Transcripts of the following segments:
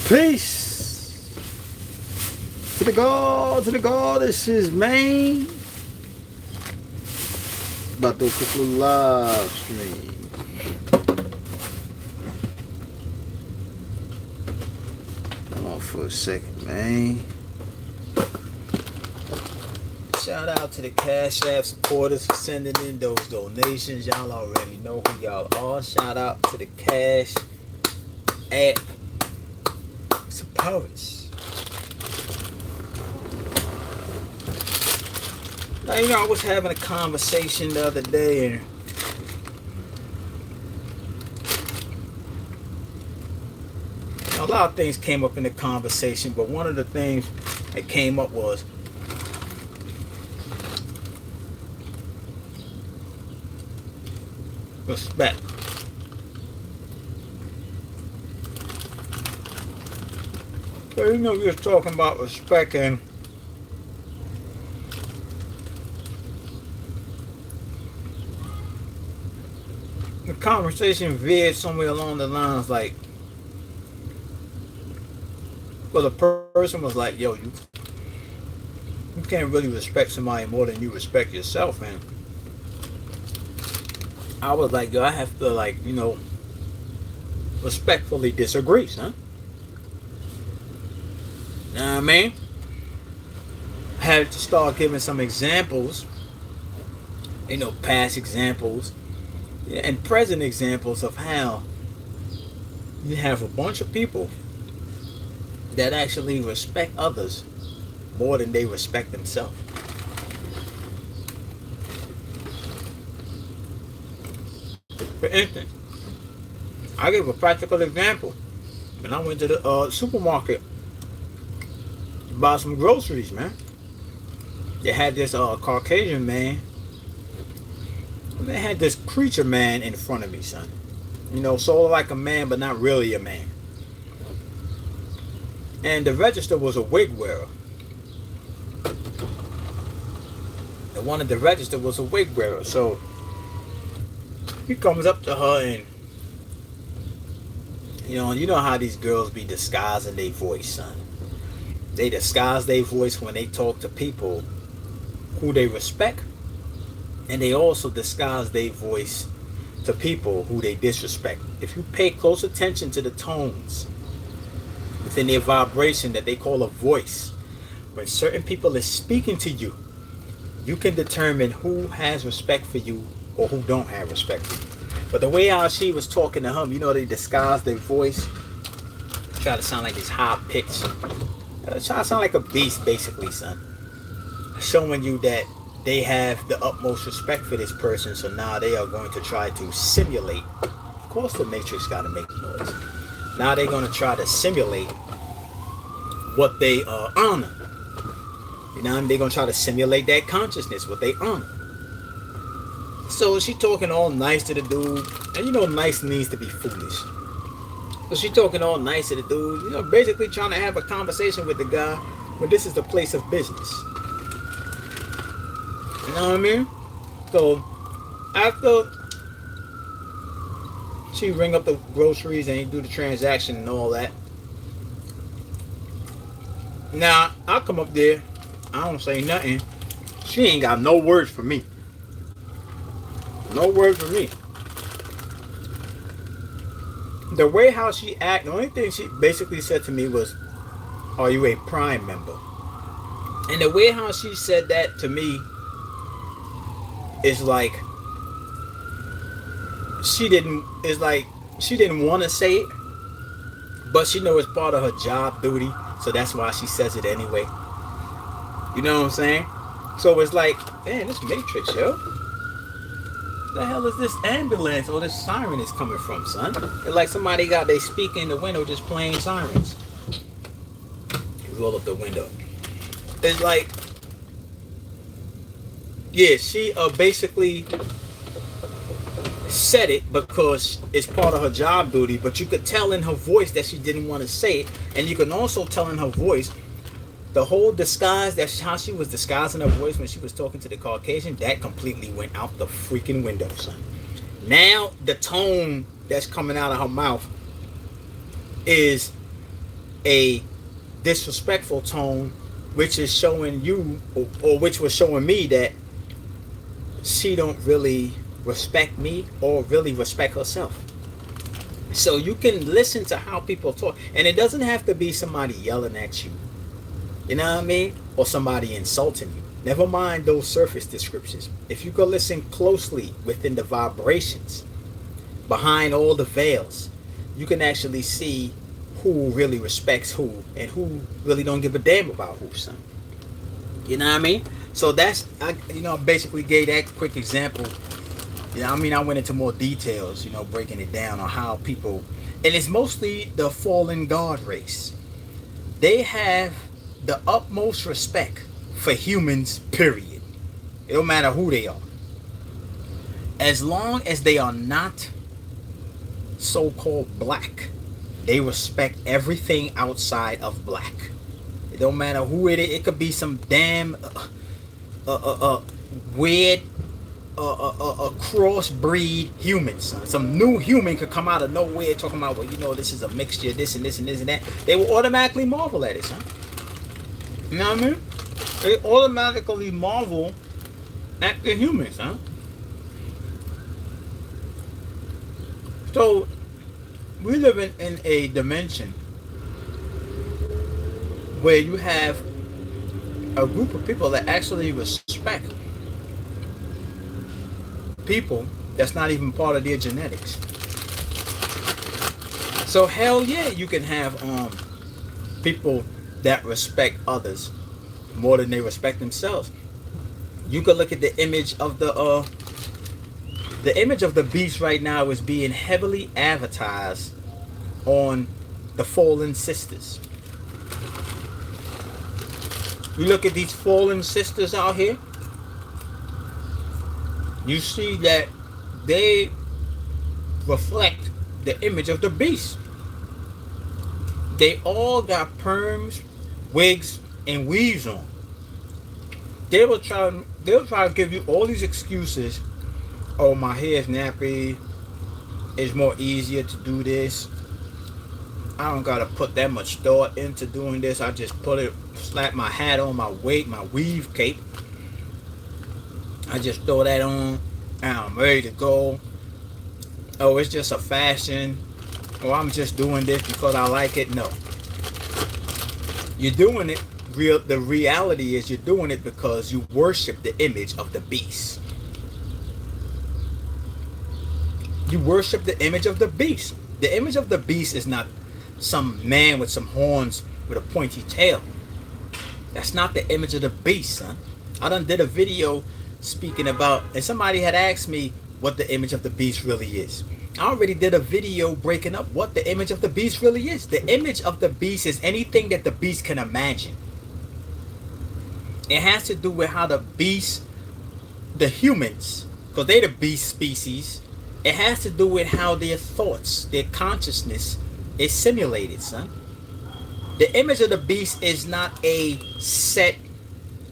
Peace to the goddesses, man. About to do a quick little live stream. Hold on for a second, man. Shout out to the Cash App supporters for sending in those donations. Y'all already know who y'all are. Shout out to the Cash App supporters. Now, you know, I was having a conversation the other day, and a lot of things came up in the conversation, but one of the things that came up was respect. So, you know, we was talking about respect, and the conversation veered somewhere along the lines like, well, the person was like, yo, you can't really respect somebody more than you respect yourself. And I was like, yo, I have to, like, you know, respectfully disagree, son. You know what I mean? I had to start giving some examples, you know, past examples and present examples of how you have a bunch of people that actually respect others more than they respect themselves. For instance, I give a practical example. When I went to the supermarket to buy some groceries, man, they had this Caucasian man. They had this creature man in front of me, son. You know, sort of like a man, but not really a man. And the register was a wig wearer. The one at the register was a wig wearer. So he comes up to her, and you know how these girls be disguising their voice, son. They disguise their voice when they talk to people who they respect, and they also disguise their voice to people who they disrespect. If you pay close attention to the tones within their vibration that they call a voice, when certain people are speaking to you, you can determine who has respect for you or who don't have respect for you. But the way how she was talking to him, you know, they disguise their voice, try to sound like this high pitch, try to sound like a beast, basically, son. Showing you that they have the utmost respect for this person, so now they are going to try to simulate. Of course, the Matrix got to make noise. Now they're going to try to simulate what they honor. You know, they're going to try to simulate that consciousness, what they honor. So she talking all nice to the dude, and you know, nice means to be foolish. So she talking all nice to the dude, you know, basically trying to have a conversation with the guy, but this is the place of business. You know what I mean? So after she ring up the groceries and do the transaction and all that, now I come up there, I don't say nothing. She ain't got no words for me. No words for me. The way how she act, the only thing she basically said to me was, "Are you a Prime member?" And the way how she said that to me is like she didn't want to say it, but she knows it's part of her job duty, so that's why she says it anyway. You know what I'm saying? So it's like, man, this Matrix, yo. The hell is this ambulance or this siren is coming from, son? It's like somebody got their speaker in the window just playing sirens. You roll up the window. It's like, yeah, she basically said it because it's part of her job duty, but you could tell in her voice that she didn't want to say it, and you can also tell in her voice the whole disguise, that's how she was disguising her voice when she was talking to the Caucasian, that completely went out the freaking window, son. Now the tone that's coming out of her mouth is a disrespectful tone, which is showing you, or which was showing me that she don't really respect me or really respect herself. So you can listen to how people talk, and it doesn't have to be somebody yelling at you, you know what I mean, or somebody insulting you. Never mind those surface descriptions. If you go listen closely within the vibrations, behind all the veils, you can actually see who really respects who and who really don't give a damn about who, son. You know what I mean? So that's, basically gave that quick example. Yeah, I mean, I went into more details, breaking it down on how people, and it's mostly the fallen God race. They have the utmost respect for humans, period. It don't matter who they are. As long as they are not so-called black, they respect everything outside of black. It don't matter who it is. It could be some damn weird crossbreed human, son. Some new human could come out of nowhere talking about, well, this is a mixture of this and this and this and that. They will automatically marvel at it, son. You know what I mean? They automatically marvel at the humans, huh? So we live in a dimension where you have a group of people that actually respect people that's not even part of their genetics. So hell yeah, you can have people that respect others more than they respect themselves. You could look at the image of the image of the beast right now is being heavily advertised on the fallen sisters. You look at these fallen sisters out here, you see that they reflect the image of the beast. They all got perms, wigs, and weaves on. They'll try to give you all these excuses. Oh, my hair is nappy. It's more easier to do this. I don't gotta put that much thought into doing this. I just slap my hat on, my weave cape. I just throw that on and I'm ready to go. Oh, it's just a fashion. Or I'm just doing this because I like it. No. You're doing it. The reality is you're doing it because you worship the image of the beast. You worship the image of the beast. The image of the beast is not some man with some horns with a pointy tail. That's not the image of the beast, son. I done did a video speaking about, and somebody had asked me what the image of the beast really is. I already did a video breaking up what the image of the beast really is. The image of the beast is anything that the beast can imagine. It has to do with how the beast, the humans, because they're the beast species, it has to do with how their thoughts, their consciousness is simulated, son. The image of the beast is not a set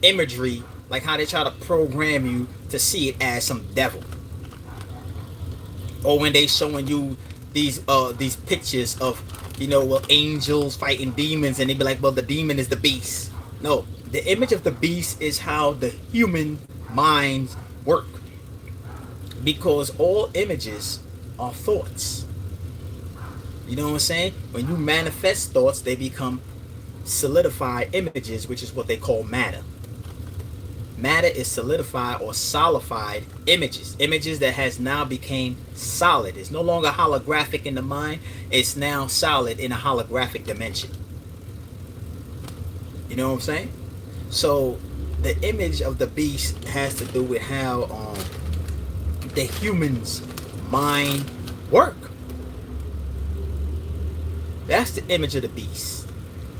imagery like how they try to program you to see it as some devil. Or when they showing you these pictures of, angels fighting demons, and they be like, well, the demon is the beast. No, the image of the beast is how the human minds work. Because all images are thoughts. You know what I'm saying? When you manifest thoughts, they become solidified images, which is what they call matter. Matter is solidified or solidified images. Images that has now became solid. It's no longer holographic in the mind. It's now solid in a holographic dimension. You know what I'm saying? So the image of the beast has to do with how the human's mind work. That's the image of the beast.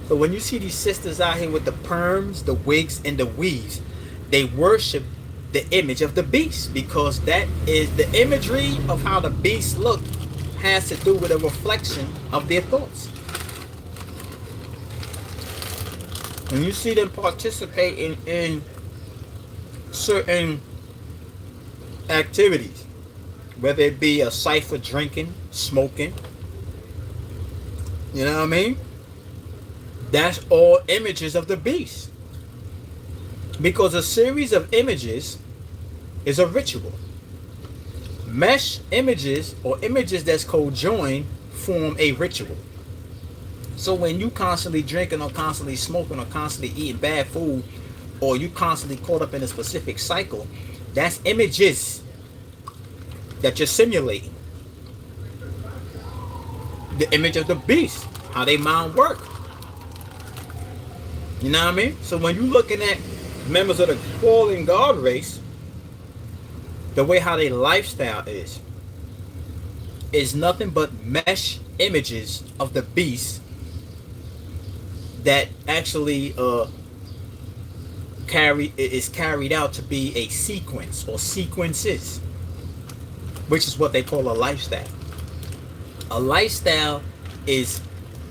So when you see these sisters out here with the perms, the wigs, and the weaves, they worship the image of the beast, because that is the imagery of how the beast look has to do with a reflection of their thoughts. When you see them participating in certain activities, whether it be a cipher, drinking, smoking, you know what I mean? That's all images of the beast. Because a series of images is a ritual. Mesh images or images that's co-joined form a ritual. So when you constantly drinking or constantly smoking or constantly eating bad food, or you constantly caught up in a specific cycle, that's images that you're simulating. The image of the beast, how they mind work. You know what I mean? So when you're looking at members of the fallen God race, the way how their lifestyle is nothing but mesh images of the beast that actually is carried out to be a sequence or sequences, which is what they call a lifestyle. A lifestyle is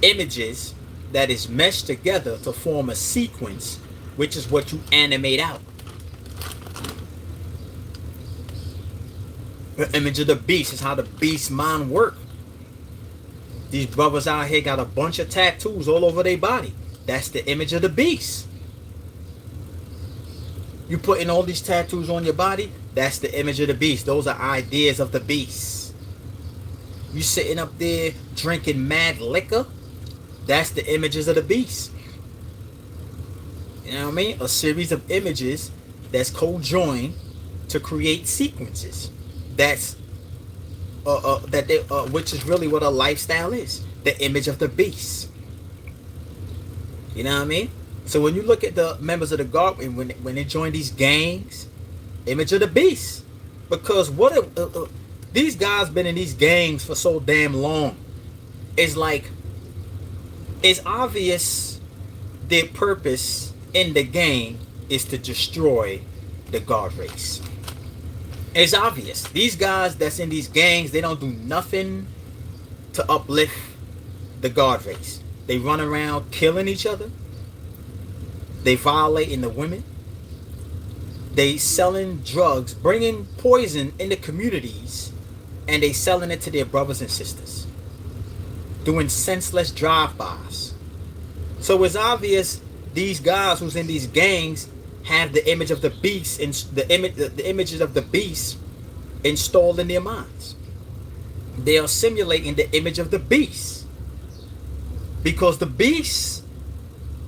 images that is meshed together to form a sequence, which is what you animate out. The image of the beast is how the beast mind work. These brothers out here got a bunch of tattoos all over their body. That's the image of the beast. You putting all these tattoos on your body, that's the image of the beast. Those are ideas of the beast. You sitting up there drinking mad liquor, that's the images of the beast. You know what I mean? A series of images that's co-joined to create sequences. That's which is really what a lifestyle is. The image of the beast. You know what I mean? So when you look at the members of the God, when they join these gangs, image of the beast. Because these guys been in these gangs for so damn long. It's like, it's obvious their purpose in the gang is to destroy the God race. It's obvious. These guys that's in these gangs, they don't do nothing to uplift the God race. They run around killing each other. They violating the women. They selling drugs, bringing poison in the communities, and they selling it to their brothers and sisters. Doing senseless drive-bys. So it's obvious these guys who's in these gangs have the image of the beast and the images of the beast installed in their minds. They are simulating the image of the beast, because the beast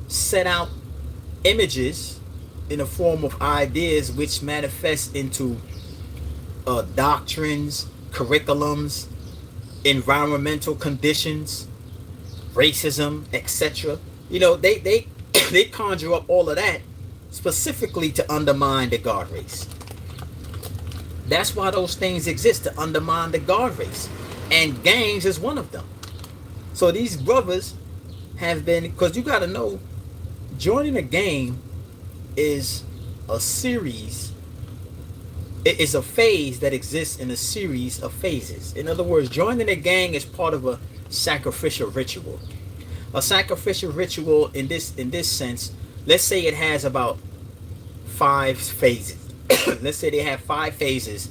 set out images in the form of ideas which manifest into doctrines, curriculums, environmental conditions, racism, etc. You know, they conjure up all of that specifically to undermine the God race. That's why those things exist, to undermine the God race. And gangs is one of them. So these brothers have been, because you got to know, joining a gang is a series. It is a phase that exists in a series of phases. In other words, joining a gang is part of a sacrificial ritual. A sacrificial ritual in this sense, let's say it has about 5 phases. Let's say they have 5 phases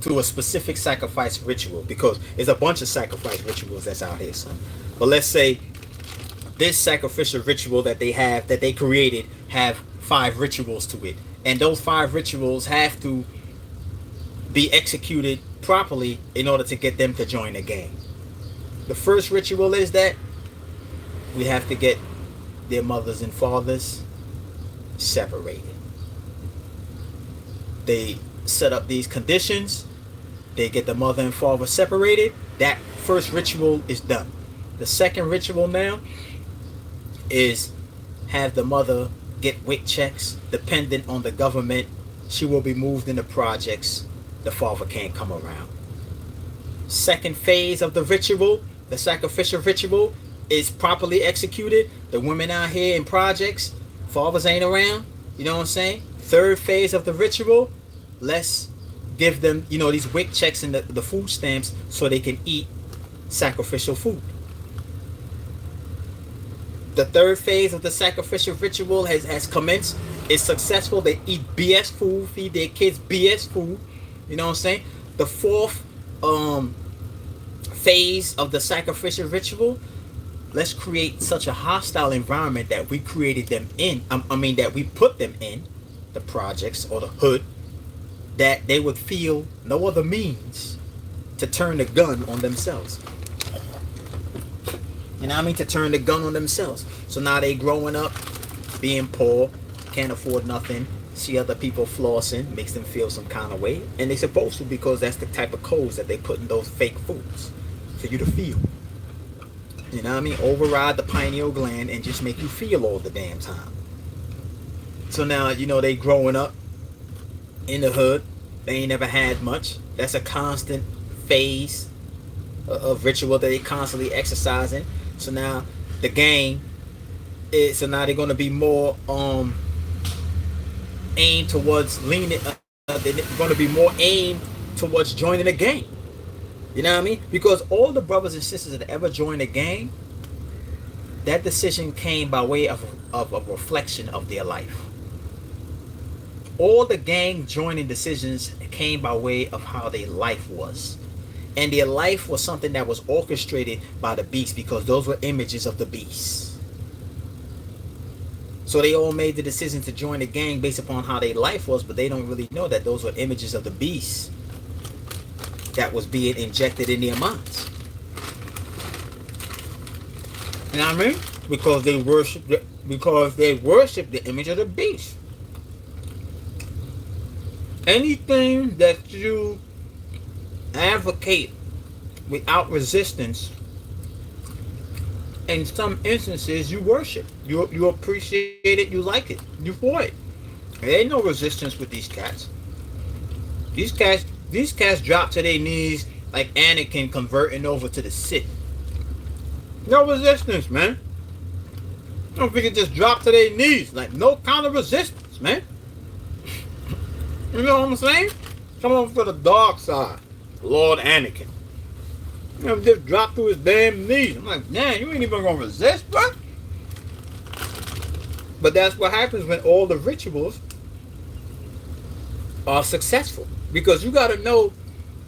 to a specific sacrifice ritual, because there's a bunch of sacrifice rituals that's out here, son. But let's say this sacrificial ritual that they have, that they created, have 5 rituals to it. And those 5 rituals have to be executed properly in order to get them to join the gang. The first ritual is that we have to get their mothers and fathers separated. They set up these conditions. They get the mother and father separated. That first ritual is done. The second ritual now is have the mother get WIC checks. Dependent on the government, she will be moved into projects. The father can't come around. Second phase of the ritual, the sacrificial ritual, is properly executed. The women out here in projects, fathers ain't around. You know what I'm saying? Third phase of the ritual, let's give them, you know, these WIC checks and the food stamps so they can eat sacrificial food. The third phase of the sacrificial ritual has commenced. It's successful. They eat BS food, feed their kids BS food. You know what I'm saying? The fourth phase of the sacrificial ritual, let's create such a hostile environment that we created them in. That we put them in the projects or the hood, that they would feel no other means to turn the gun on themselves. You know what I mean? To turn the gun on themselves. So now they growing up, being poor, can't afford nothing, see other people flossing, makes them feel some kind of way. And they supposed to, because that's the type of codes that they put in those fake foods for you to feel. You know what I mean? Override the pineal gland and just make you feel all the damn time. So now, they growing up in the hood. They ain't never had much. That's a constant phase of ritual that they constantly exercising. So now the gang is, so now they're going to be more aimed towards leaning, they're going to be more aimed towards joining a gang. You know what I mean? Because all the brothers and sisters that ever joined a gang, that decision came by way of a reflection of their life. All the gang joining decisions came by way of how their life was. And their life was something that was orchestrated by the beast, because those were images of the beast. So they all made the decision to join the gang based upon how their life was, but they don't really know that those were images of the beast that was being injected in their minds. You know what I mean? Because they worship the image of the beast. Anything that you advocate without resistance, in some instances you worship. You appreciate it, you like it, you for it. There ain't no resistance with these cats. These cats drop to their knees like Anakin converting over to the Sith. No resistance, man. Don't think it just drop to their knees, like no kind of resistance, man. You know what I'm saying? Come on for the dark side, Lord Anakin. Just drop to his damn knees. I'm like, man, you ain't even gonna resist, bro. But that's what happens when all the rituals are successful. Because you gotta know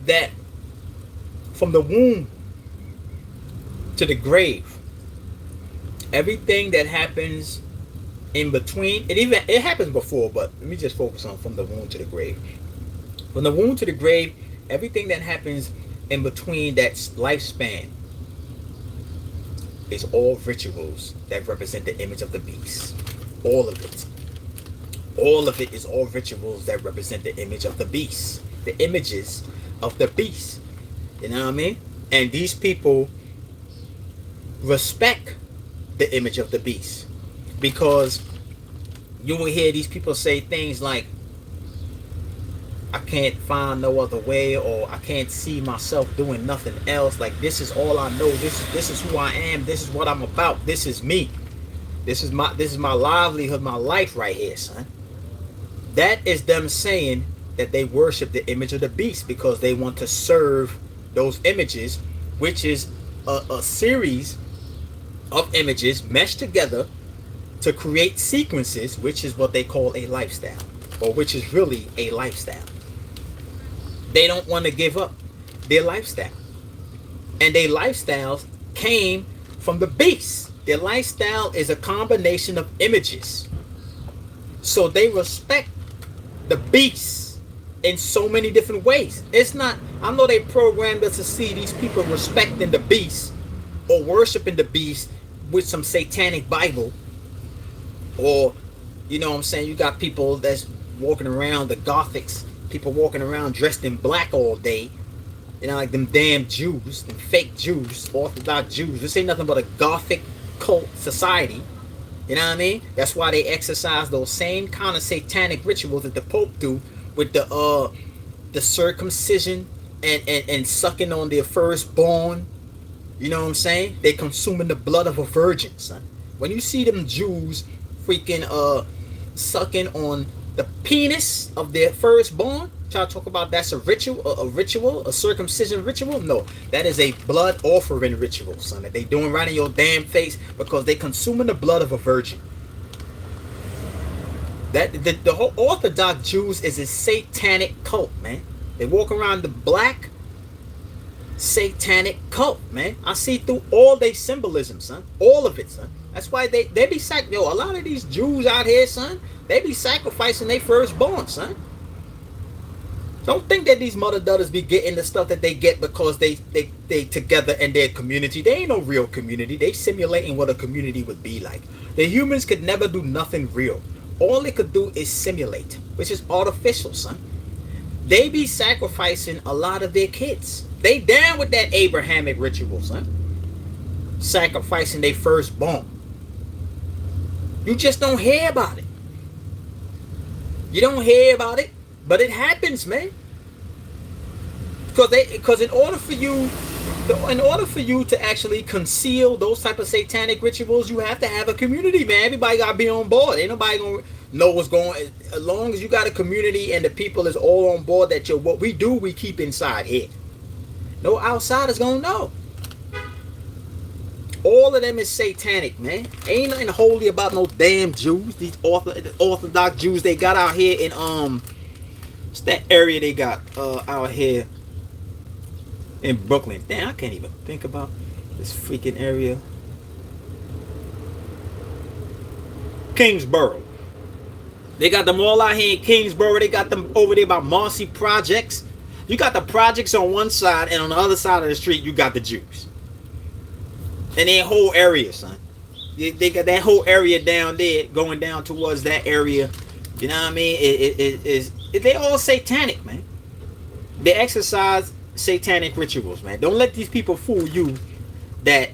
that from the womb to the grave, everything that happens in between, it happens before, but let me just focus on from the womb to the grave. From the womb to the grave, everything that happens in between that lifespan is all rituals that represent the image of the beast. All of it. All of it is all rituals that represent the image of the beast. The images of the beast. You know what I mean? And these people respect the image of the beast. Because you will hear these people say things like, I can't find no other way, or I can't see myself doing nothing else. Like, this is all I know. This is who I am. This is what I'm about. This is me. This is my livelihood, my life right here, son. That is them saying that they worship the image of the beast because they want to serve those images, which is a series of images meshed together to create sequences, which is what they call a lifestyle, or which is really a lifestyle. They don't want to give up their lifestyle. And their lifestyles came from the beast. Their lifestyle is a combination of images. So they respect the beast in so many different ways. It's not, I know they programmed us to see these people respecting the beast or worshiping the beast with some satanic Bible. Or, you know what I'm saying, you got people that's walking around, the Gothics, people walking around dressed in black all day. You know, like them damn Jews, them fake Jews, Orthodox Jews. This ain't nothing but a Gothic cult society. You know what I mean? That's why they exercise those same kind of satanic rituals that the Pope do with the circumcision and sucking on their firstborn. You know what I'm saying? They consuming the blood of a virgin, son. When you see them Jews freaking sucking on the penis of their firstborn, try to talk about that's a ritual, a circumcision ritual? No, that is a blood offering ritual, son, that they doing right in your damn face because they consuming the blood of a virgin. That the whole Orthodox Jews is a satanic cult, man. They walk around the black satanic cult, man. I see through all their symbolism, son. All of it, son. That's why they be a lot of these Jews out here, son, they be sacrificing their firstborn, son. Don't think that these mother dudders be getting the stuff that they get because they together in their community. They ain't no real community. They simulating what a community would be like. The humans could never do nothing real. All they could do is simulate, which is artificial, son. They be sacrificing a lot of their kids. They down with that Abrahamic ritual, son. Sacrificing their firstborn. You just don't hear about it. You don't hear about it, but it happens, man. Because in order for you to actually conceal those type of satanic rituals, you have to have a community, man. Everybody gotta be on board. Ain't nobody gonna know what's going. As long as you got a community and the people is all on board, that what we do, we keep inside here. No outsiders gonna know. All of them is satanic, man. Ain't nothing holy about no damn Jews. These Orthodox Jews they got out here in what's that area they got out here in Brooklyn? Damn, I can't even think about this freaking area. Kingsborough. They got them all out here in Kingsborough. They got them over there by Marcy Projects. You got the projects on one side, and on the other side of the street, you got the Jews. And their whole area, son. They got that whole area down there, going down towards that area. You know what I mean? They all satanic, man. They exercise satanic rituals, man. Don't let these people fool you that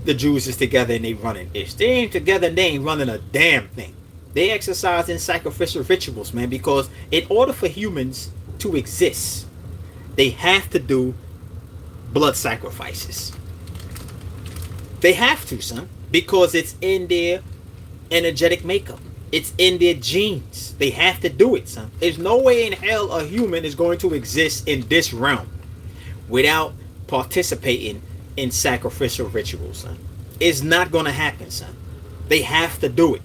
the Jews is together and they running ish. They ain't together and they ain't running a damn thing. They exercise in sacrificial rituals, man, because in order for humans to exist, they have to do blood sacrifices. They have to, son, because it's in their energetic makeup. It's in their genes. They have to do it, son. There's no way in hell a human is going to exist in this realm without participating in sacrificial rituals, son. It's not going to happen, son. They have to do it.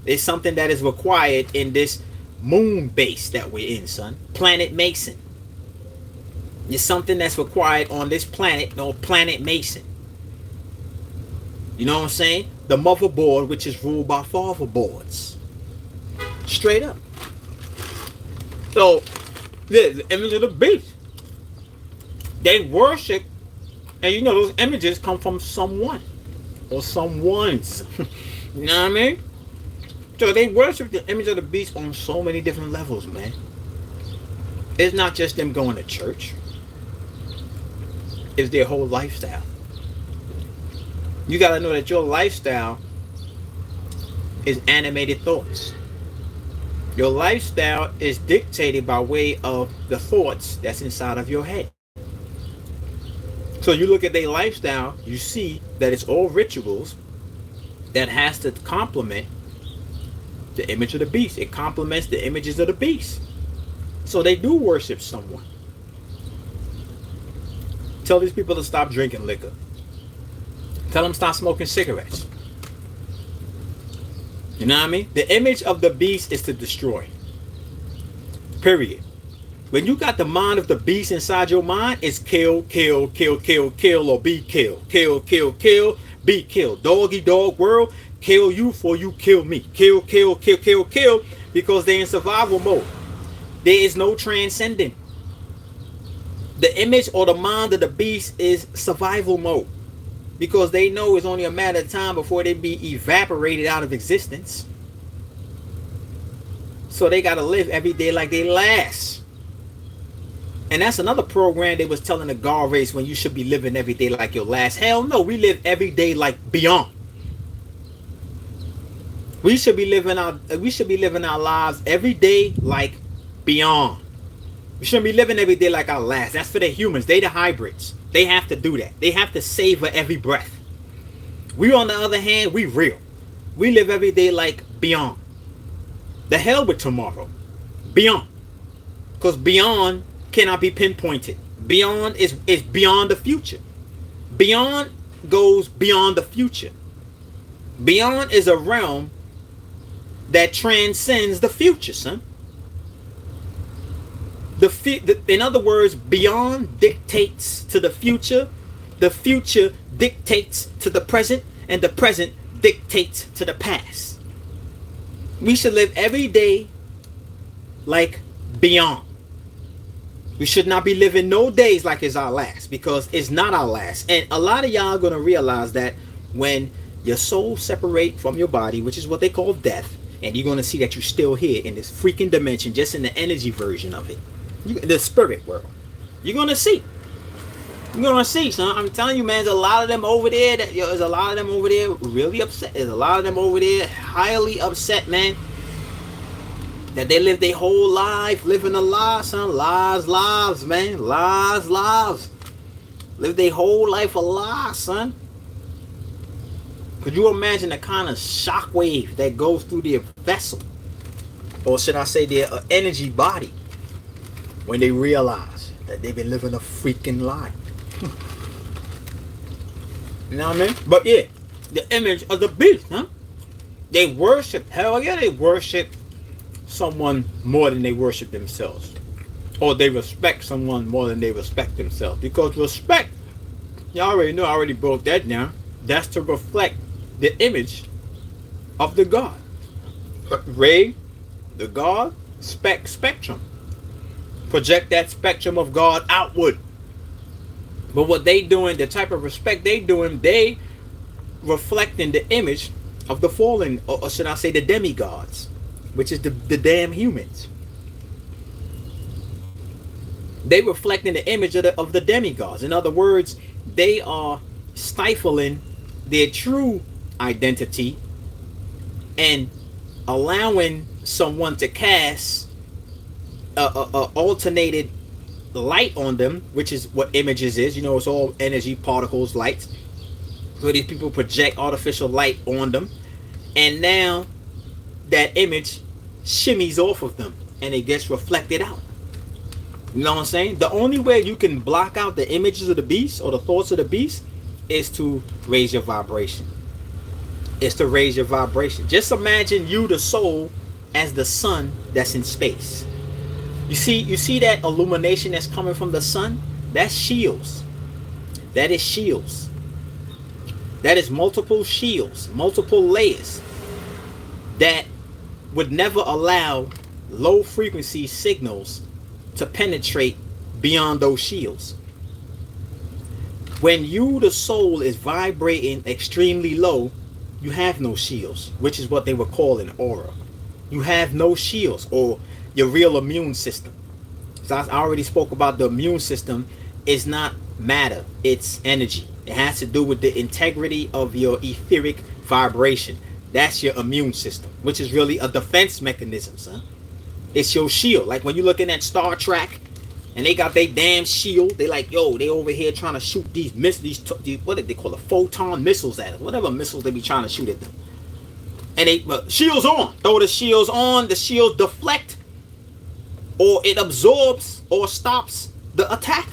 It's something that is required in this moon base that we're in, son. Planet Mason. It's something that's required on this planet, no Planet Mason. You know what I'm saying? The motherboard, which is ruled by fatherboards. Straight up. So, the image of the beast. They worship, and you know those images come from someone. Or someone's. You know what I mean? So they worship the image of the beast on so many different levels, man. It's not just them going to church. It's their whole lifestyle. You got to know that your lifestyle is animated thoughts. Your lifestyle is dictated by way of the thoughts that's inside of your head. So you look at their lifestyle, you see that it's all rituals that has to complement the image of the beast. It complements the images of the beast. So they do worship someone. Tell these people to stop drinking liquor. Tell them stop smoking cigarettes. You know what I mean? The image of the beast is to destroy. Period. When you got the mind of the beast inside your mind, it's kill, kill, kill, kill, kill, or be killed. Kill, kill, kill, be killed. Doggy dog world, kill you for you kill me. Kill, kill, kill, kill, kill, because they're in survival mode. There is no transcending. The image or the mind of the beast is survival mode. Because they know it's only a matter of time before they be evaporated out of existence. So they got to live every day like they last. And that's another program they was telling the guard race, when you should be living every day like your last. Hell no, we live every day like beyond. We should be living our lives every day like beyond. We shouldn't be living every day like our last. That's for the humans. They the hybrids. They have to do that. They have to savor every breath. We, on the other hand, we real. We live every day like beyond. The hell with tomorrow. Beyond. Because beyond cannot be pinpointed. Beyond is beyond the future. Beyond goes beyond the future. Beyond is a realm that transcends the future, son. In other words, beyond dictates to the future dictates to the present, and the present dictates to the past. We should live every day like beyond. We should not be living no days like it's our last, because it's not our last. And a lot of y'all are going to realize that when your soul separate from your body, which is what they call death, and you're going to see that you're still here in this freaking dimension, just in the energy version of it, the spirit world. You're going to see. You're going to see, son. I'm telling you, man, there's a lot of them over there. There's a lot of them over there really upset. There's a lot of them over there highly upset, man, that they live their whole life living a lie, son. Lies, man. Lies. Live their whole life a lie, son. Could you imagine the kind of shockwave that goes through their vessel, or should I say their energy body, when they realize that they've been living a freaking lie? You know what I mean? But yeah, the image of the beast, huh? They worship, hell yeah, they worship someone more than they worship themselves. Or they respect someone more than they respect themselves. Because respect, y'all already know, I already broke that down. That's to reflect the image of the God. Ray, the God, spectrum. Project that spectrum of God outward. But what they doing, the type of respect they doing, they reflecting the image of the fallen, or should I say the demigods, which is the damn humans. They reflecting the image of the demigods. In other words, they are stifling their true identity and allowing someone to cast a alternated light on them, which is what images is. You know, it's all energy, particles, lights. So these people project artificial light on them, and now that image shimmies off of them and it gets reflected out. You know what I'm saying? The only way you can block out the images of the beast or the thoughts of the beast is to raise your vibration. It's to raise your vibration. Just imagine you, the soul, as the sun that's in space. You see that illumination that's coming from the sun? That's shields. That is shields. That is multiple shields, multiple layers that would never allow low frequency signals to penetrate beyond those shields. When you, the soul, is vibrating extremely low, you have no shields, which is what they would call an aura. You have no shields, or your real immune system. So I already spoke about the immune system is not matter, it's energy. It has to do with the integrity of your etheric vibration. That's your immune system, which is really a defense mechanism, son. It's your shield. Like when you're looking at Star Trek and they got their damn shield, they like, yo, they over here trying to shoot these what did they call it, photon missiles at us, whatever missiles they be trying to shoot at them. And they shields on, throw the shields on, the shields deflect, or it absorbs or stops the attack.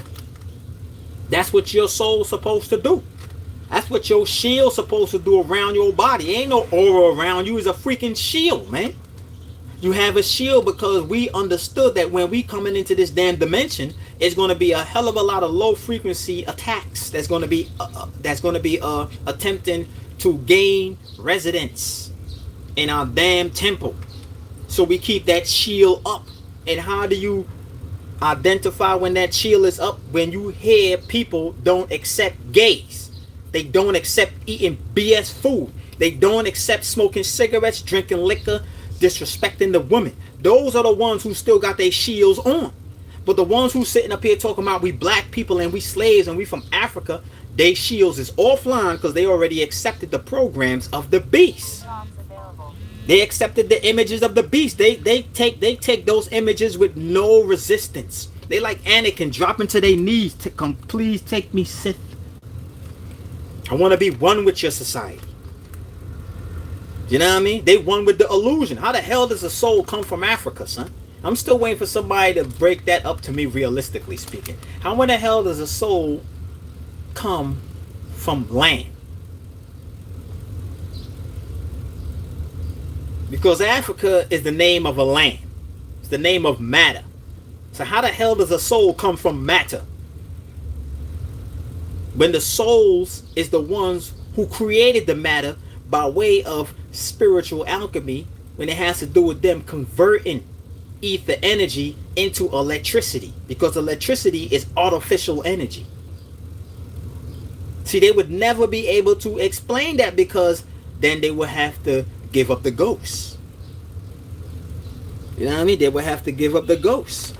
That's what your soul's supposed to do. That's what your shield's supposed to do around your body. Ain't no aura around you. It's a freaking shield, man. You have a shield because we understood that when we coming into this damn dimension, it's going to be a hell of a lot of low frequency attacks that's going to be attempting to gain residence in our damn temple. So we keep that shield up. And how do you identify when that shield is up? When you hear people don't accept gays, they don't accept eating BS food, they don't accept smoking cigarettes, drinking liquor, disrespecting the woman. Those are the ones who still got their shields on. But the ones who sitting up here talking about we black people and we slaves and we from Africa, their shields is offline because they already accepted the programs of the beast. They accepted the images of the beast. They take those images with no resistance. They like Anakin dropping to their knees to come, please take me, Sith. I want to be one with your society. You know what I mean? They one with the illusion. How the hell does a soul come from Africa, son? I'm still waiting for somebody to break that up to me, realistically speaking. How in the hell does a soul come from land? Because Africa is the name of a land. It's the name of matter. So how the hell does a soul come from matter? When the souls is the ones who created the matter by way of spiritual alchemy, when it has to do with them converting ether energy into electricity, because electricity is artificial energy. See, they would never be able to explain that, because then they would have to give up the ghosts. You know what I mean? They would have to give up the ghosts.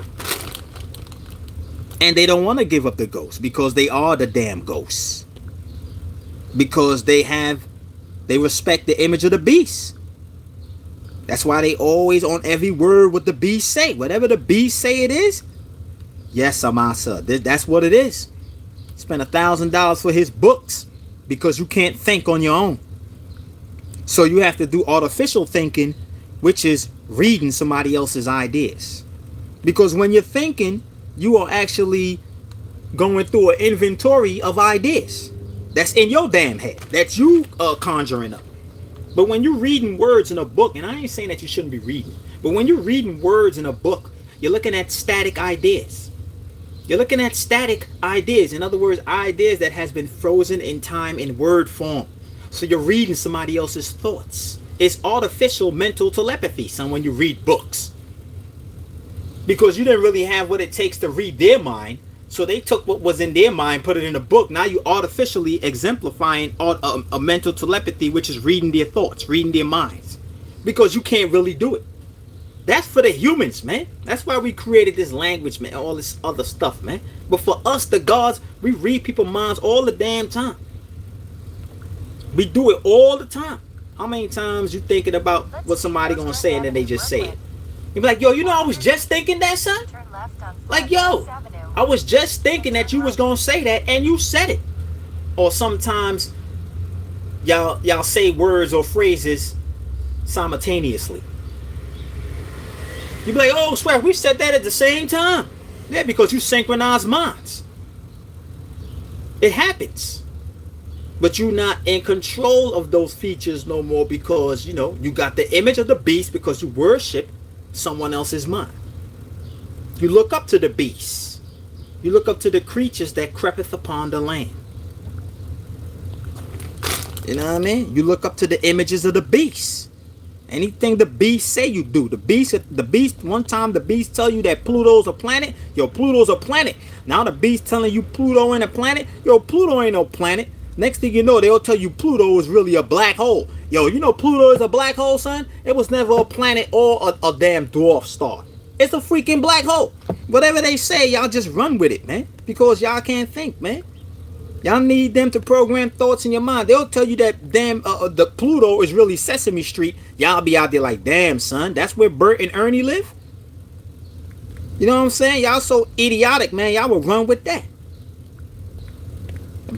And they don't want to give up the ghosts, because they are the damn ghosts. Because they respect the image of the beast. That's why they always on every word what the beast say. Whatever the beast say it is, yes, Amasa, that's what it is. Spend $1,000 for his books because you can't think on your own. So you have to do artificial thinking, which is reading somebody else's ideas. Because when you're thinking, you are actually going through an inventory of ideas that's in your damn head, that you conjuring up. But when you're reading words in a book, and I ain't saying that you shouldn't be reading, but when you're reading words in a book, you're looking at static ideas. You're looking at static ideas. In other words, ideas that has been frozen in time in word form. So you're reading somebody else's thoughts. It's artificial mental telepathy, son, when you read books. Because you didn't really have what it takes to read their mind. So they took what was in their mind, put it in a book. Now you artificially exemplifying a mental telepathy, which is reading their thoughts, reading their minds. Because you can't really do it. That's for the humans, man. That's why we created this language, man, all this other stuff, man. But for us, the gods, we read people's minds all the damn time. We do it all the time. How many times you thinking about what somebody gonna say and then they just say it? You be like, yo, you know, I was just thinking that, son. Like, yo, I was just thinking that you was gonna say that, and you said it. Or sometimes y'all say words or phrases simultaneously. You be like, oh, swear, we said that at the same time. Yeah, because you synchronize minds. It happens. But you're not in control of those features no more, because, you know, you got the image of the beast because you worship someone else's mind. You look up to the beast. You look up to the creatures that creepeth upon the land. You know what I mean? You look up to the images of the beast. Anything the beast say, you do. The beast, one time the beast tell you that Pluto's a planet. Yo, Pluto's a planet. Now the beast telling you Pluto ain't a planet. Yo, Pluto ain't no planet. Next thing you know, they'll tell you Pluto is really a black hole. Yo, you know Pluto is a black hole, son? It was never a planet or a damn dwarf star. It's a freaking black hole. Whatever they say, y'all just run with it, man. Because y'all can't think, man. Y'all need them to program thoughts in your mind. They'll tell you that damn the Pluto is really Sesame Street. Y'all be out there like, damn, son, that's where Bert and Ernie live? You know what I'm saying? Y'all so idiotic, man. Y'all will run with that.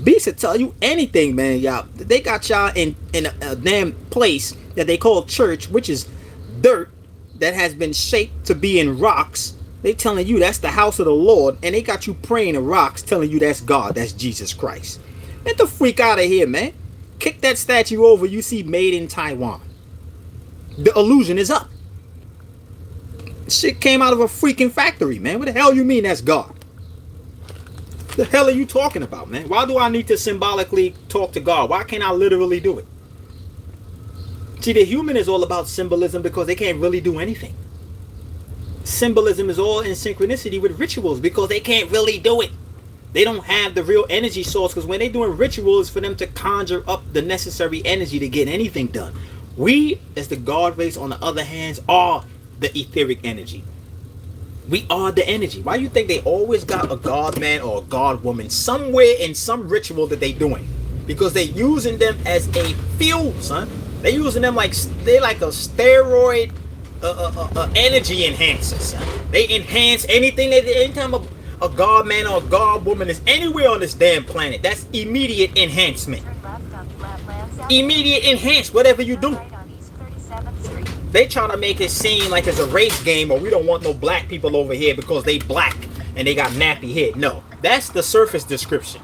Beast will tell you anything, man. Y'all, they got y'all in a damn place that they call church, which is dirt that has been shaped to be in rocks. They telling you that's the house of the Lord, and they got you praying in rocks, telling you that's God, that's Jesus Christ. Get the freak out of here, man. Kick that statue over, you see made in Taiwan. The illusion is up. Shit came out of a freaking factory, man. What the hell you mean that's God? The hell are you talking about, man? Why do I need to symbolically talk to God? Why can't I literally do it? See, the human is all about symbolism because they can't really do anything. Symbolism is all in synchronicity with rituals because they can't really do it. They don't have the real energy source, because when they're doing rituals, for them to conjure up the necessary energy to get anything done. We, as the God race, on the other hand, are the etheric energy. We are the energy. Why do you think they always got a God man or a God woman somewhere in some ritual that they doing? Because they're using them as a fuel, son. They're using them like they're like a steroid energy enhancer, son. They enhance anything. Anytime a God man or a God woman is anywhere on this damn planet, that's immediate enhancement. Immediate enhance whatever you do. They try to make it seem like it's a race game, or we don't want no black people over here because they black and they got nappy hair. No, that's the surface description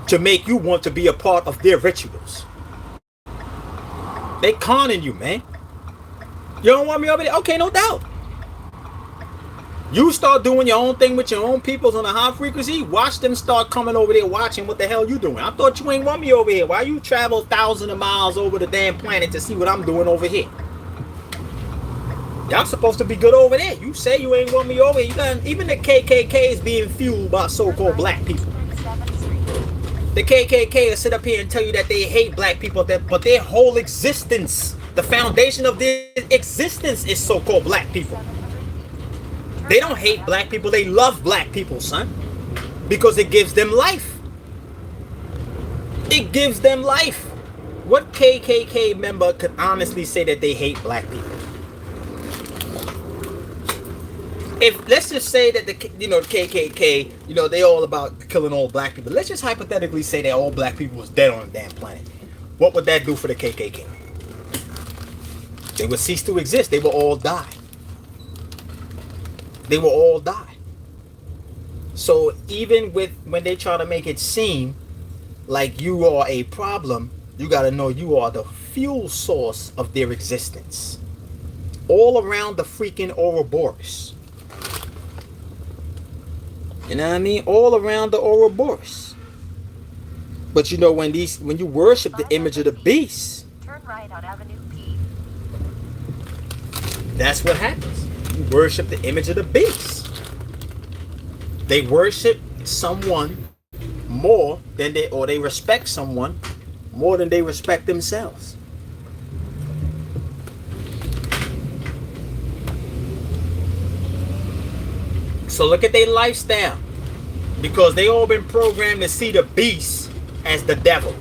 to make you want to be a part of their rituals. They conning you, man. You don't want me over there? Okay, no doubt. You start doing your own thing with your own peoples on a high frequency, watch them start coming over there watching what the hell you doing. I thought you ain't want me over here. Why you travel thousands of miles over the damn planet to see what I'm doing over here? Y'all supposed to be good over there. You say you ain't want me over here. You got, even the KKK is being fueled by so-called black people. The KKK will sit up here and tell you that they hate black people, but their whole existence, the foundation of their existence is so-called black people. They don't hate black people. They love black people, son, because it gives them life. It gives them life. What KKK member could honestly say that they hate black people? If let's just say that the KKK, they all about killing all black people. Let's just hypothetically say that all black people was dead on the damn planet. What would that do for the KKK? They would cease to exist. They would all die. They will all die. So even when they try to make it seem like you are a problem, you got to know you are the fuel source of their existence. All around the freaking Ouroboros. You know what I mean? All around the Ouroboros. But when you worship the image of the beast, turn right on Avenue P. That's what happens. You worship the image of the beast. They worship someone more than they respect someone more than they respect themselves. So look at their lifestyle, because they all been programmed to see the beast as the devil.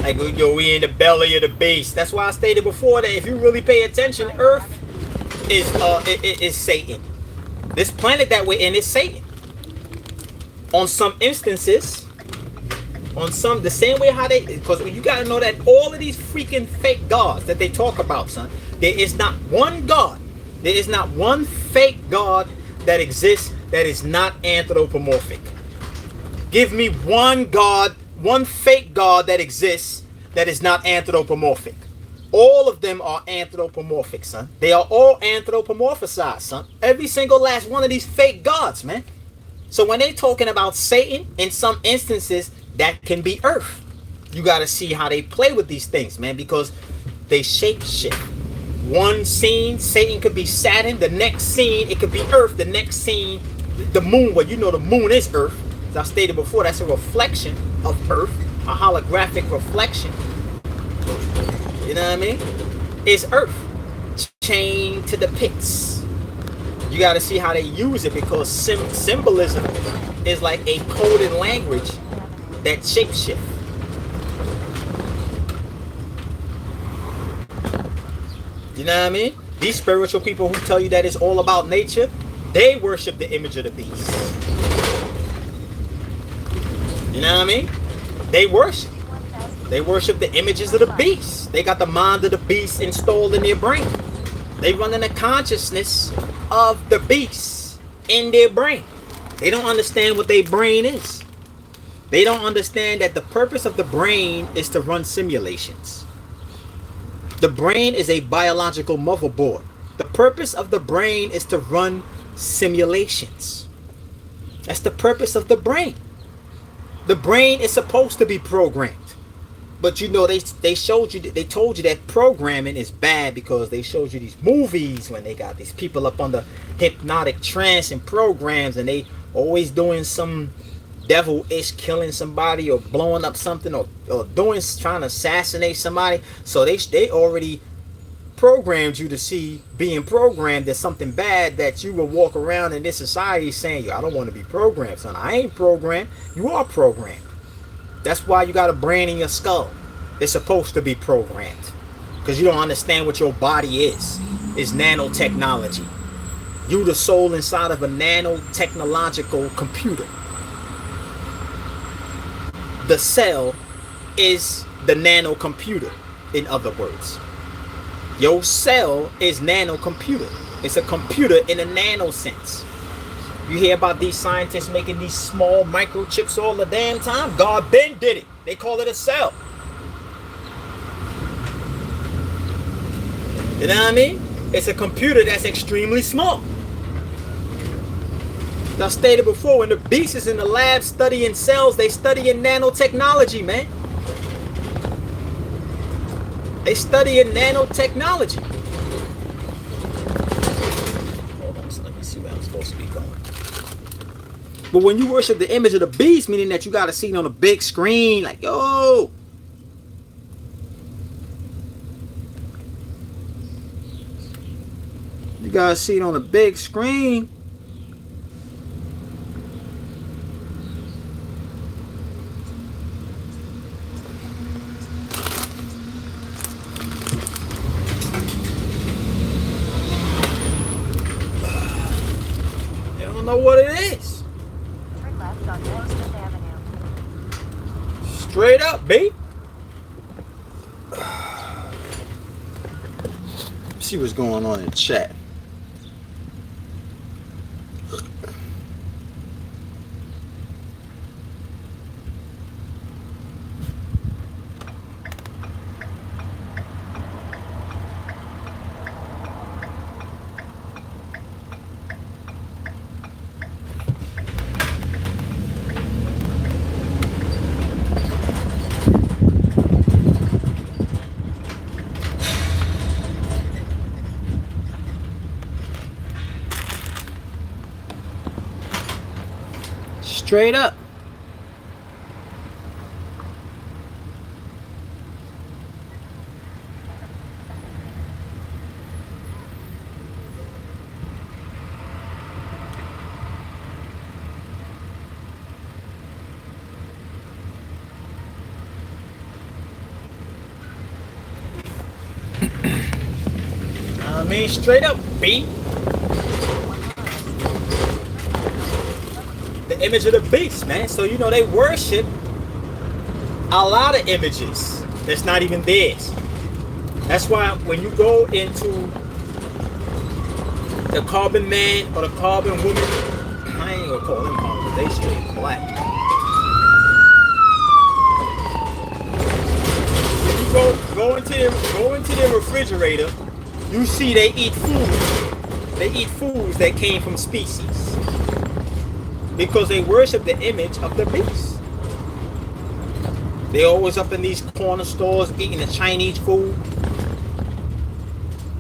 Like, we in the belly of the beast. That's why I stated before that if you really pay attention, Earth is Satan. This planet that we're in is Satan. On some instances, the same way how because you gotta know that all of these freaking fake gods that they talk about, son, there is not one god. There is not one fake god that exists that is not anthropomorphic. Give me one god, one fake god that exists that is not anthropomorphic. All of them are anthropomorphic, son. They are all anthropomorphized, son. Every single last one of these fake gods, man. So when they talking about Satan, in some instances, that can be Earth. You got to see how they play with these things, man, because they shape shift. One scene, Satan could be Saturn. The next scene, it could be Earth. The next scene, the moon. Well, the moon is Earth. As I stated before, that's a reflection of Earth, a holographic reflection. You know what I mean? It's Earth chained to the pits. You got to see how they use it, because symbolism is like a coded language that shapeshift. You know what I mean? These spiritual people who tell you that it's all about nature, they worship the image of the beast. You know what I mean? They worship the images of the beast. They got the mind of the beast installed in their brain. They run in the consciousness of the beast in their brain. They don't understand what their brain is. They don't understand that the purpose of the brain is to run simulations. The brain is a biological motherboard. The purpose of the brain is to run simulations. That's the purpose of the brain. The brain is supposed to be programmed. But they showed you, they told you that programming is bad, because they showed you these movies when they got these people up under hypnotic trance and programs, and they always doing some devil-ish, killing somebody or blowing up something, or trying to assassinate somebody. So they already programmed you to see, being programmed as something bad, that you will walk around in this society saying, yo, I don't want to be programmed, son. I ain't programmed. You are programmed. That's why you got a brain in your skull. It's supposed to be programmed, because you don't understand what your body is. It's nanotechnology. You the soul inside of a nanotechnological computer. The cell is the nanocomputer, in other words. Your cell is nanocomputer. It's a computer in a nano sense. You hear about these scientists making these small microchips all the damn time? God Ben did it. They call it a cell. You know what I mean? It's a computer that's extremely small. I stated before, when the beast is in the lab studying cells, they study in nanotechnology, man. They study in nanotechnology. Hold on, so let me see where I'm supposed to be going. But when you worship the image of the beast, meaning that you got to see it on a big screen, like, yo. You got to see it on a big screen. Know what it is. Turn left on Wilson Avenue. Straight up, B. See what's going on in chat. Straight up. I mean, straight up, B. The image of the beast, man. So, you know, they worship a lot of images that's not even theirs. That's why when you go into the carbon man or the carbon woman, I ain't gonna call them carbon, they straight black. If you go into their refrigerator, you see they eat food. They eat foods that came from species. Because they worship the image of the beast. They always up in these corner stores eating the Chinese food.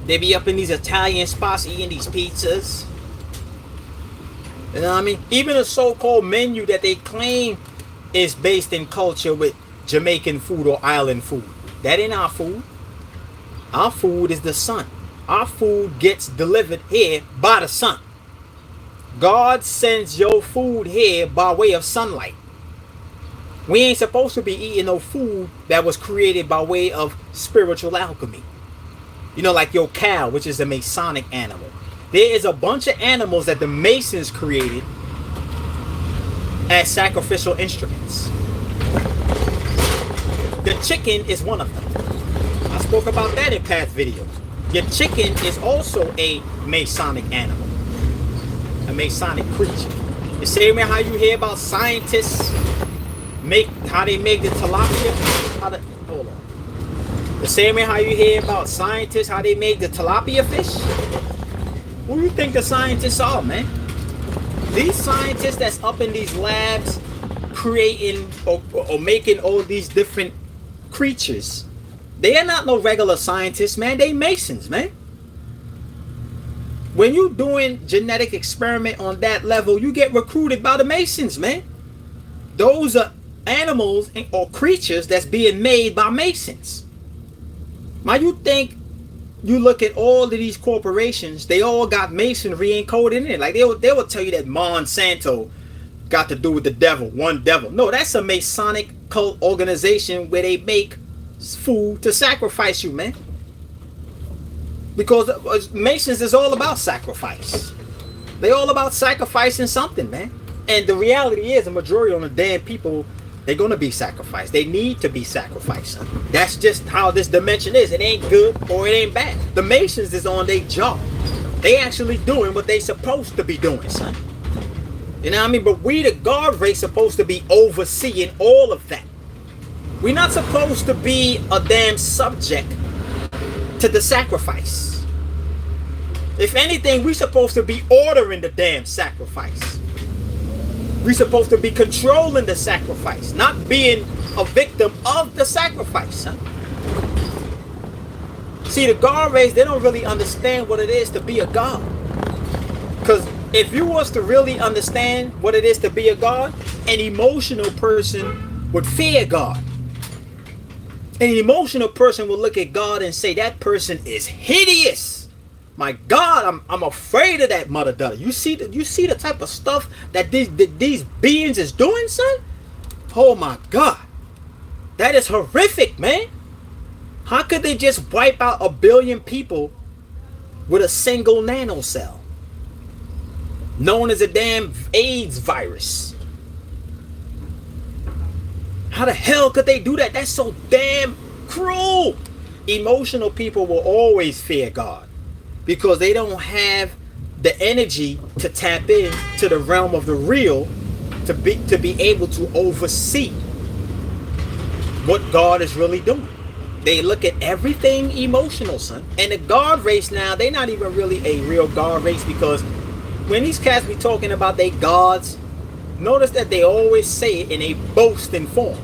They be up in these Italian spots eating these pizzas. You know what I mean? Even a so-called menu that they claim is based in culture with Jamaican food or island food. That ain't our food. Our food is the sun. Our food gets delivered here by the sun. God sends your food here by way of sunlight. We ain't supposed to be eating no food that was created by way of spiritual alchemy. You know, like your cow, which is a Masonic animal. There is a bunch of animals that the Masons created as sacrificial instruments. The chicken is one of them. I spoke about that in past videos. Your chicken is also a Masonic animal. A Masonic creature. The same way how you hear about scientists how they make the tilapia. Hold on. The same way how you hear about scientists how they make the tilapia fish. Who do you think the scientists are, man? These scientists that's up in these labs creating or making all these different creatures, they are not no regular scientists, man. They Masons, man. When you doing genetic experiment on that level, you get recruited by the Masons, man. Those are animals or creatures that's being made by Masons. Why you think you look at all of these corporations, they all got Masonry encoded in it. Like they will tell you that Monsanto got to do with the devil, one devil. No, that's a Masonic cult organization where they make food to sacrifice you, man. Because Masons is all about sacrifice. They all about sacrificing something, man. And the reality is, the majority of the damn people, they're going to be sacrificed. They need to be sacrificed. That's just how this dimension is. It ain't good or it ain't bad. The Masons is on their job. They actually doing what they supposed to be doing, son. You know what I mean? But we, the guard race, supposed to be overseeing all of that. We're not supposed to be a damn subject to the sacrifice. If anything, we're supposed to be ordering the damn sacrifice. We're supposed to be controlling the sacrifice, not being a victim of the sacrifice. Huh? See, the God race, they don't really understand what it is to be a God. Because if you was to really understand what it is to be a God, an emotional person would fear God. An emotional person would look at God and say, that person is hideous. My God, I'm afraid of that mother daughter. You see the type of stuff that these beings is doing, son? Oh my God. That is horrific, man. How could they just wipe out 1 billion people with a single nanocell? Known as a damn AIDS virus. How the hell could they do that? That's so damn cruel. Emotional people will always fear God because they don't have the energy to tap in to the realm of the real to be able to oversee what God is really doing. They look at everything emotional, son. And the God race now, they're not even really a real God race, because when these cats be talking about they gods, notice that they always say it in a boasting form.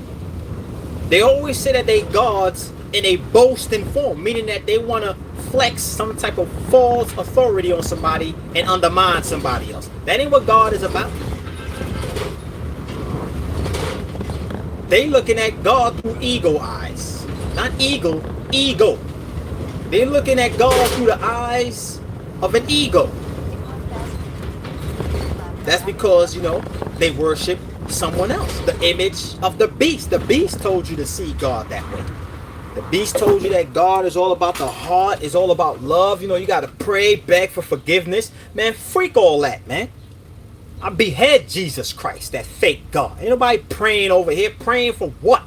They always say that they gods in a boasting form, meaning that they want to flex some type of false authority on somebody and undermine somebody else. That ain't what God is about. They looking at God through ego eyes. Not eagle, ego. They're looking at God through the eyes of an ego. That's because, they worship someone else. The image of the beast. The beast told you to see God that way. The beast told you that God is all about the heart, is all about love. You got to pray, beg for forgiveness. Man, freak all that, man. I behead Jesus Christ, that fake God. Ain't nobody praying over here. Praying for what?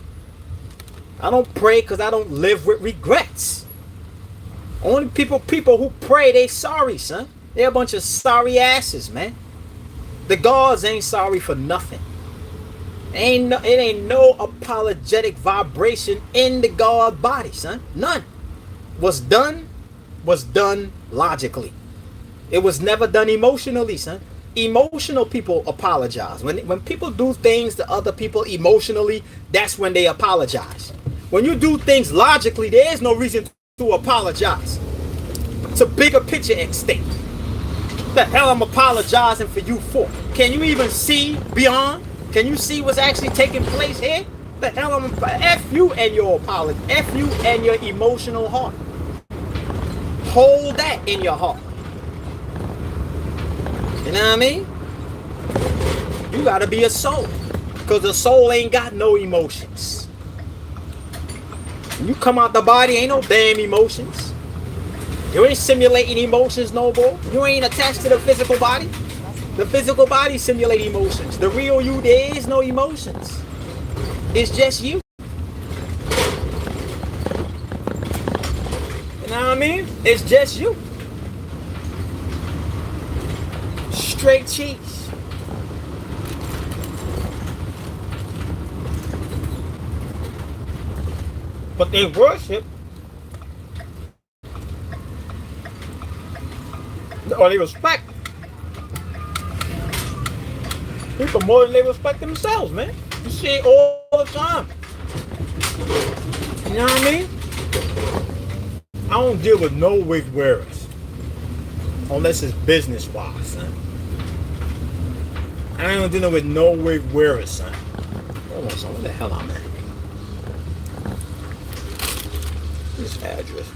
I don't pray because I don't live with regrets. Only people who pray, they sorry, son. They're a bunch of sorry asses, man. The gods ain't sorry for nothing. It ain't no apologetic vibration in the God body, son. None. What's done was done logically. It was never done emotionally, son. Emotional people apologize. When people do things to other people emotionally, that's when they apologize. When you do things logically, there is no reason to apologize. It's a bigger picture at stake. The hell I'm apologizing for you for? Can you even see beyond? Can you see what's actually taking place here? The hell I'm F you and your apology. F you and your emotional heart. Hold that in your heart. You know what I mean? You gotta be a soul. Because the soul ain't got no emotions. When you come out the body, ain't no damn emotions. You ain't simulating emotions no more. You ain't attached to the physical body. The physical body simulate emotions. The real you, there is no emotions. It's just you. You know what I mean? It's just you. Straight cheese. But they worship, or they respect people more than they respect themselves, man. You see it all the time. You know what I mean? I don't deal with no wig wearers unless it's business wise, son. I ain't dealing with no wig wearers, son. Hold on, son. Where the hell I'm at? This address.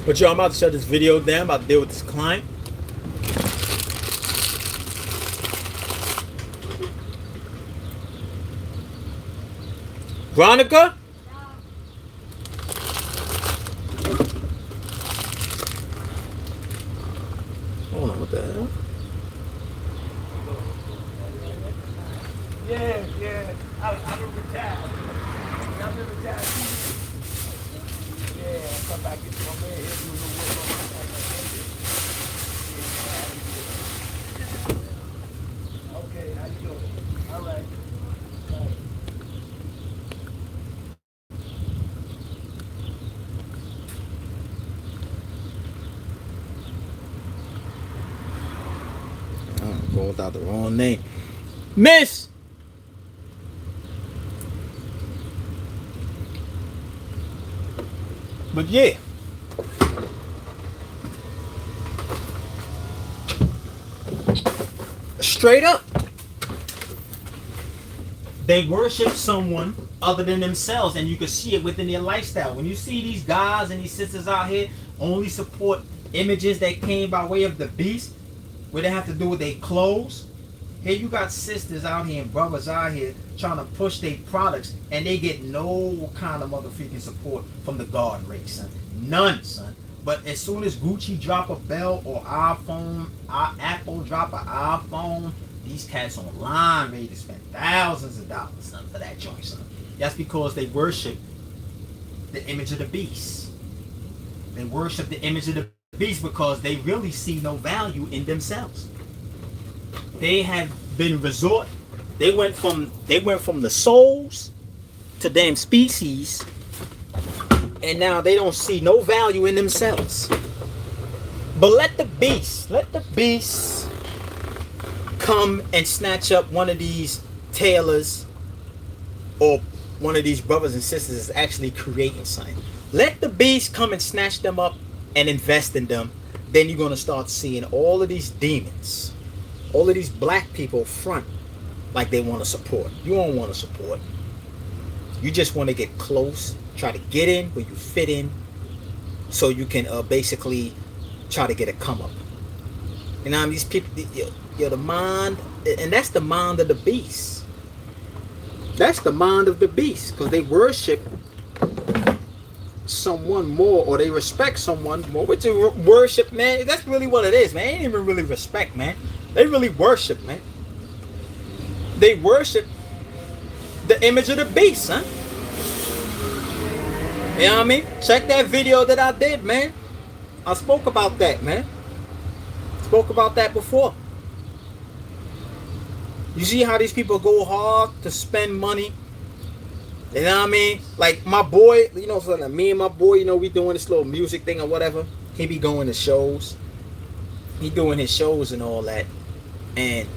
But yo, I'm about to shut this video down. I'm about to deal with this client. Veronica? Hold on, what the hell? Yeah. I don't called out the wrong name. Miss. But yeah. Straight up. They worship someone other than themselves, and you can see it within their lifestyle. When you see these guys and these sisters out here only support images that came by way of the beast, where they have to do with their clothes. Here you got sisters out here and brothers out here trying to push their products, and they get no kind of motherfucking support from the God race, son. None, son. But as soon as Gucci drop a bell or iPhone, Apple drop an iPhone, these cats online ready to spend thousands of dollars, son, for that joint, son. That's because they worship the image of the beast. They worship the image of the beast because they really see no value in themselves. They have been resort. They went from the souls to damn species, and now they don't see no value in themselves. But let the beast come and snatch up one of these tailors or one of these brothers and sisters is actually creating something. Let the beast come and snatch them up and invest in them. Then you're going to start seeing all of these demons, all of these black people front like they want to support. You don't want to support. You just want to get close, try to get in where you fit in, so you can basically try to get a come up. You know what I mean? These people, the mind, and that's the mind of the beast. That's the mind of the beast, because they worship someone more, or they respect someone more. Which is worship, man. That's really what it is, man. They ain't even really respect, man. They really worship, man. They worship the image of the beast, huh? You know what I mean? Check that video that I did, man. I spoke about that, man. Spoke about that before. You see how these people go hard to spend money? You know what I mean? Like my boy, you know, so like me and my boy, you know, we doing this little music thing or whatever. He be going to shows. He doing his shows and all that. And,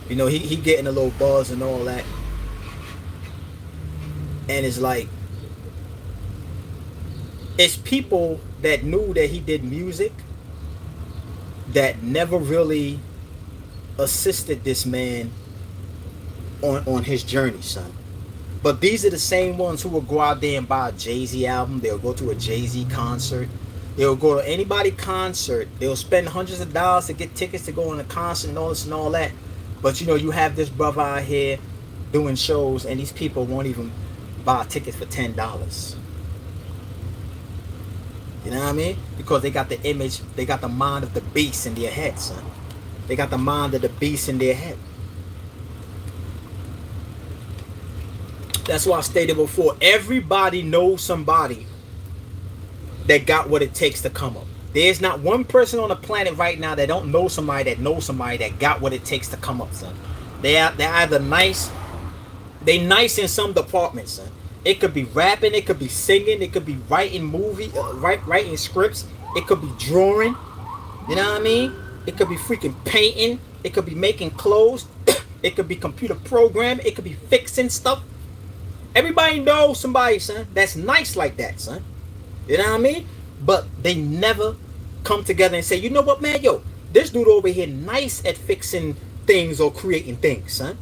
you know, he getting a little buzz and all that. And it's like, it's people that knew that he did music that never really assisted this man on his journey, son. But these are the same ones who will go out there and buy a Jay-Z album. They'll go to a Jay-Z concert. They'll go to anybody concert. They'll spend hundreds of dollars to get tickets to go on a concert and all this and all that. But you know, you have this brother out here doing shows, and these people won't even buy tickets for $10. You know what I mean? Because they got the image, they got the mind of the beast in their head, son. They got the mind of the beast in their head. That's why I stated before, everybody knows somebody that got what it takes to come up. There's not one person on the planet right now that don't know somebody that knows somebody that got what it takes to come up, son. They're either nice, they nice in some departments, son. It could be rapping, it could be singing, it could be writing writing scripts, it could be drawing, you know what I mean? It could be freaking painting, it could be making clothes, it could be computer programming, it could be fixing stuff. Everybody knows somebody, son, that's nice like that, son. You know what I mean? But they never come together and say, you know what, man, yo, this dude over here nice at fixing things or creating things, son.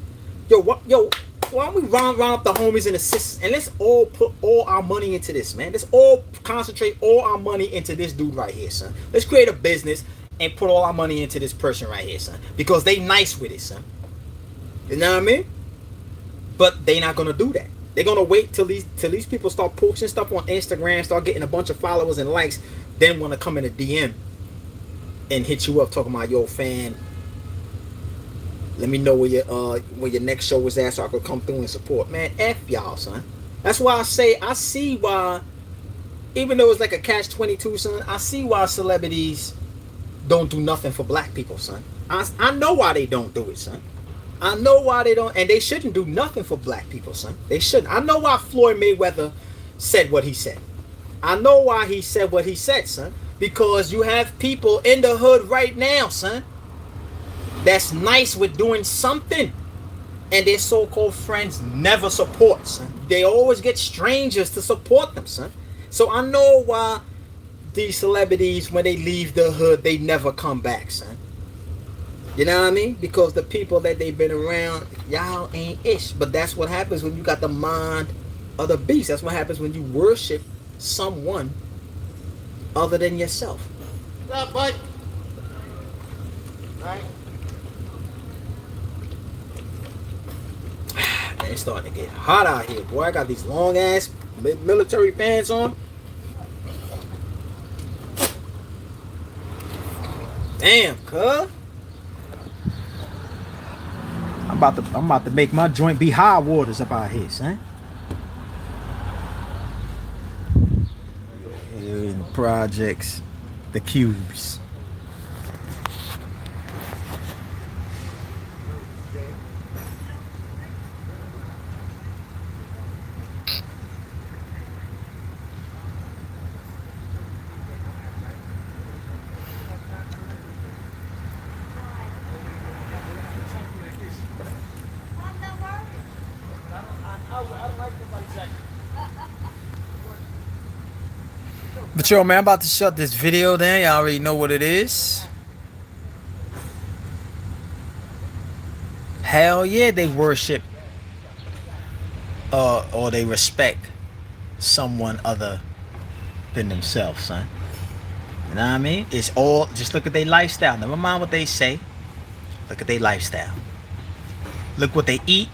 Yo, why don't we round up the homies and the sisters, and let's all put all our money into this, man. Let's all concentrate all our money into this dude right here, son. Let's create a business and put all our money into this person right here, son. Because they nice with it, son. You know what I mean? But they not gonna do that. They're gonna wait till these people start posting stuff on Instagram, start getting a bunch of followers and likes, then wanna come in a DM and hit you up talking about, yo, fan, let me know where your next show is at so I could come through and support. Man, F y'all, son. That's why I say I see why, even though it's like a catch-22, son, I see why celebrities don't do nothing for black people, son. I know why they don't do it, son. I know why they don't, and they shouldn't do nothing for black people, son. They shouldn't. I know why Floyd Mayweather said what he said. I know why he said what he said, son. Because you have people in the hood right now, son. that's nice with doing something, and their so-called friends never support, son. They always get strangers to support them, son. So I know why these celebrities, when they leave the hood, they never come back, son. You know what I mean? Because the people that they've been around, y'all ain't ish. But that's what happens when you got the mind of the beast. That's what happens when you worship someone other than yourself. What's up, bud? All right. Man, it's starting to get hot out here, boy. I got these long ass military pants on. Damn, cuz. I'm about to make my joint be high waters up out here, son. Here in the projects, the cubes. But yo, man, I'm about to shut this video down. Y'all already know what it is. Hell yeah, they worship or they respect someone other than themselves, son. You know what I mean? It's all, just look at their lifestyle. Never mind what they say. Look at their lifestyle. Look what they eat.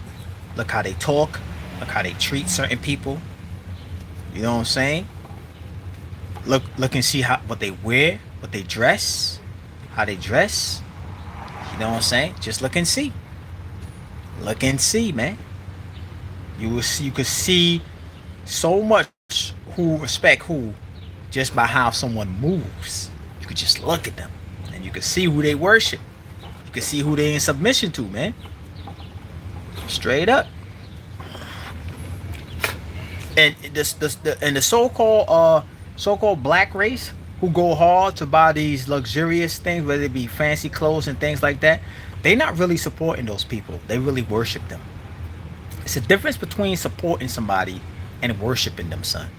Look how they talk. Look how they treat certain people. You know what I'm saying? Look and see what they wear, what they dress, how they dress. You know what I'm saying? Just look and see. Look and see, man. You could see so much who respect who just by how someone moves. You could just look at them and you could see who they worship. You could see who they in submission to, man. Straight up. And the so-called black race who go hard to buy these luxurious things, whether it be fancy clothes and things like that, they're not really supporting those people. They really worship them. It's a difference between supporting somebody and worshiping them, son.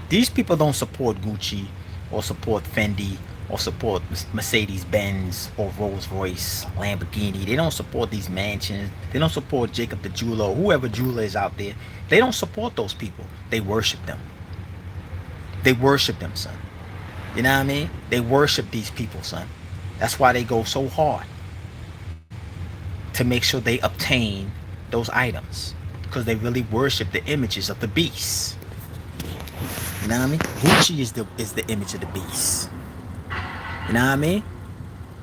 These people don't support Gucci or support Fendi or support Mercedes-Benz or Rolls-Royce, Lamborghini. They don't support these mansions. They don't support Jacob the jeweler or whoever jeweler is out there. They don't support those people. They worship them. They worship them, son. You know what I mean? They worship these people, son. That's why they go so hard to make sure they obtain those items, because they really worship the images of the beast. You know what I mean? Gucci is the image of the beast. You know what I mean?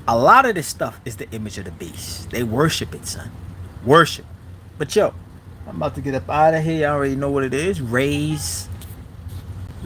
A lot of this stuff is the image of the beast. They worship it, son. Worship. But yo, I'm about to get up out of here. I already know what it is. Raise